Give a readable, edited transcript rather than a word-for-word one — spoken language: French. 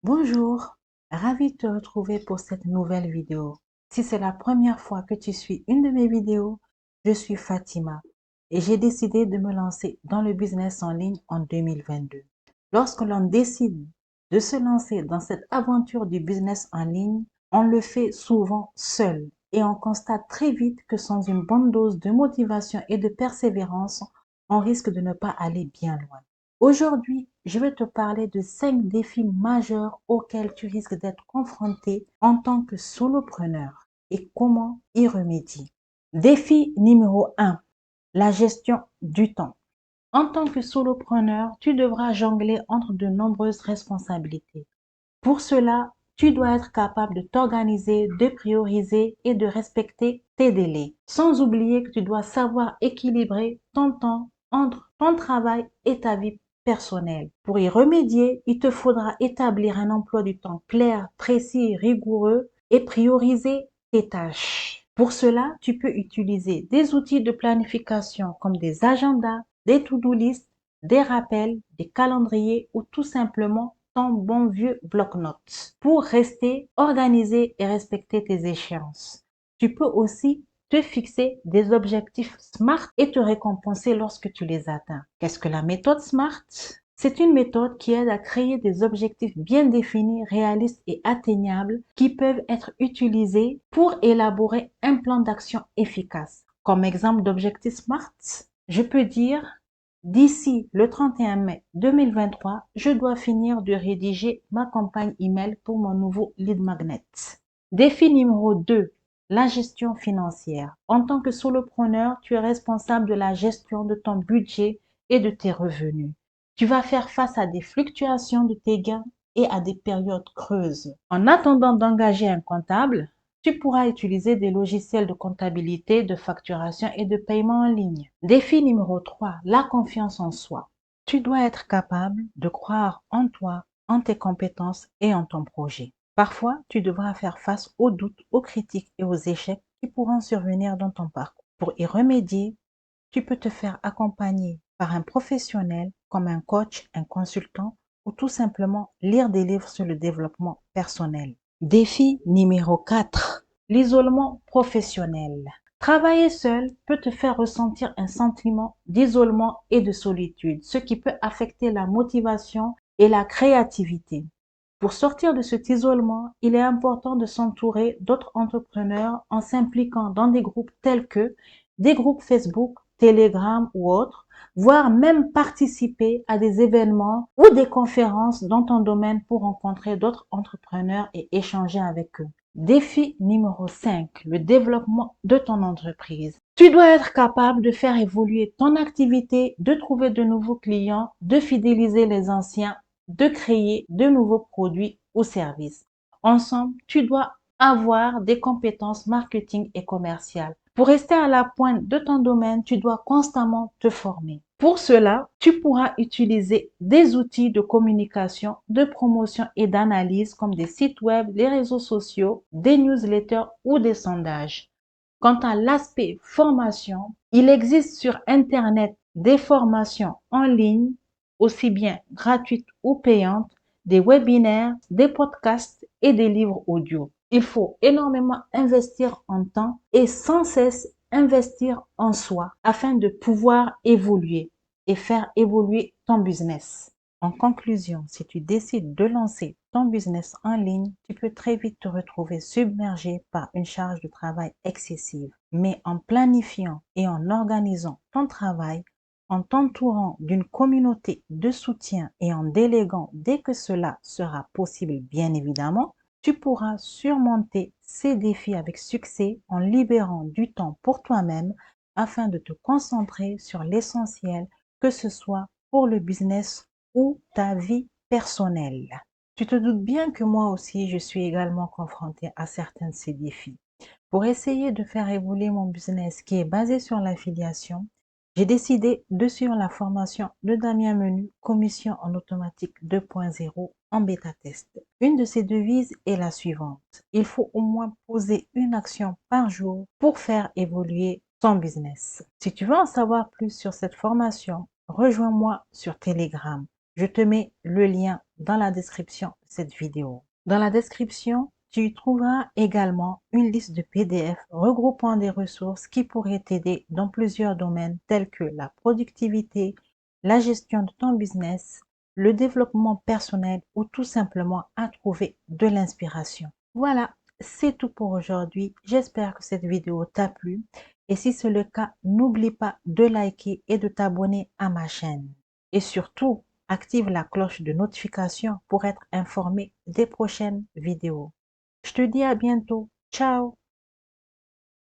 Bonjour, ravi de te retrouver pour cette nouvelle vidéo. Si c'est la première fois que tu suis une de mes vidéos, je suis Fatima et j'ai décidé de me lancer dans le business en ligne en 2022. Lorsque l'on décide de se lancer dans cette aventure du business en ligne, on le fait souvent seul et on constate très vite que sans une bonne dose de motivation et de persévérance, on risque de ne pas aller bien loin. Aujourd'hui, je vais te parler de 5 défis majeurs auxquels tu risques d'être confronté en tant que solopreneur et comment y remédier. Défi numéro 1, la gestion du temps. En tant que solopreneur, tu devras jongler entre de nombreuses responsabilités. Pour cela, tu dois être capable de t'organiser, de prioriser et de respecter tes délais. Sans oublier que tu dois savoir équilibrer ton temps entre ton travail et ta vie personnelle. Pour y remédier, il te faudra établir un emploi du temps clair, précis, rigoureux et prioriser tes tâches. Pour cela, tu peux utiliser des outils de planification comme des agendas, des to-do list, des rappels, des calendriers ou tout simplement ton bon vieux bloc-notes pour rester organisé et respecter tes échéances. Tu peux aussi te fixer des objectifs SMART et te récompenser lorsque tu les atteins. Qu'est-ce que la méthode SMART? C'est une méthode qui aide à créer des objectifs bien définis, réalistes et atteignables qui peuvent être utilisés pour élaborer un plan d'action efficace. Comme exemple d'objectif SMART, je peux dire d'ici le 31 mai 2023, je dois finir de rédiger ma campagne email pour mon nouveau lead magnet. Défi numéro 2, la gestion financière. En tant que solopreneur, tu es responsable de la gestion de ton budget et de tes revenus. Tu vas faire face à des fluctuations de tes gains et à des périodes creuses. En attendant d'engager un comptable, tu pourras utiliser des logiciels de comptabilité, de facturation et de paiement en ligne. Défi numéro 3, la confiance en soi. Tu dois être capable de croire en toi, en tes compétences et en ton projet. Parfois, tu devras faire face aux doutes, aux critiques et aux échecs qui pourront survenir dans ton parcours. Pour y remédier, tu peux te faire accompagner par un professionnel comme un coach, un consultant ou tout simplement lire des livres sur le développement personnel. Défi numéro 4, l'isolement professionnel. Travailler seul peut te faire ressentir un sentiment d'isolement et de solitude, ce qui peut affecter la motivation et la créativité. Pour sortir de cet isolement, il est important de s'entourer d'autres entrepreneurs en s'impliquant dans des groupes tels que des groupes Facebook, Telegram ou autres, voire même participer à des événements ou des conférences dans ton domaine pour rencontrer d'autres entrepreneurs et échanger avec eux. Défi numéro 5, le développement de ton entreprise. Tu dois être capable de faire évoluer ton activité, de trouver de nouveaux clients, de fidéliser les anciens, de créer de nouveaux produits ou services. Ensemble, tu dois avoir des compétences marketing et commerciales. Pour rester à la pointe de ton domaine, tu dois constamment te former. Pour cela, tu pourras utiliser des outils de communication, de promotion et d'analyse comme des sites web, les réseaux sociaux, des newsletters ou des sondages. Quant à l'aspect formation, il existe sur Internet des formations en ligne, aussi bien gratuites ou payantes, des webinaires, des podcasts et des livres audio. Il faut énormément investir en temps et sans cesse investir en soi afin de pouvoir évoluer et faire évoluer ton business. En conclusion, si tu décides de lancer ton business en ligne, tu peux très vite te retrouver submergé par une charge de travail excessive. Mais en planifiant et en organisant ton travail, en t'entourant d'une communauté de soutien et en déléguant dès que cela sera possible, bien évidemment, tu pourras surmonter ces défis avec succès en libérant du temps pour toi-même afin de te concentrer sur l'essentiel, que ce soit pour le business ou ta vie personnelle. Tu te doutes bien que moi aussi, je suis également confrontée à certains de ces défis. Pour essayer de faire évoluer mon business qui est basé sur l'affiliation, j'ai décidé de suivre la formation de Damien Menu, commission en automatique 2.0 en bêta test. Une de ces devises est la suivante. Il faut au moins poser une action par jour pour faire évoluer ton business. Si tu veux en savoir plus sur cette formation, rejoins-moi sur Telegram. Je te mets le lien dans la description de cette vidéo. Dans la description, tu trouveras également une liste de PDF regroupant des ressources qui pourraient t'aider dans plusieurs domaines tels que la productivité, la gestion de ton business, le développement personnel ou tout simplement à trouver de l'inspiration. Voilà, c'est tout pour aujourd'hui. J'espère que cette vidéo t'a plu et si c'est le cas, n'oublie pas de liker et de t'abonner à ma chaîne. Et surtout, active la cloche de notification pour être informé des prochaines vidéos. Je te dis à bientôt. Ciao!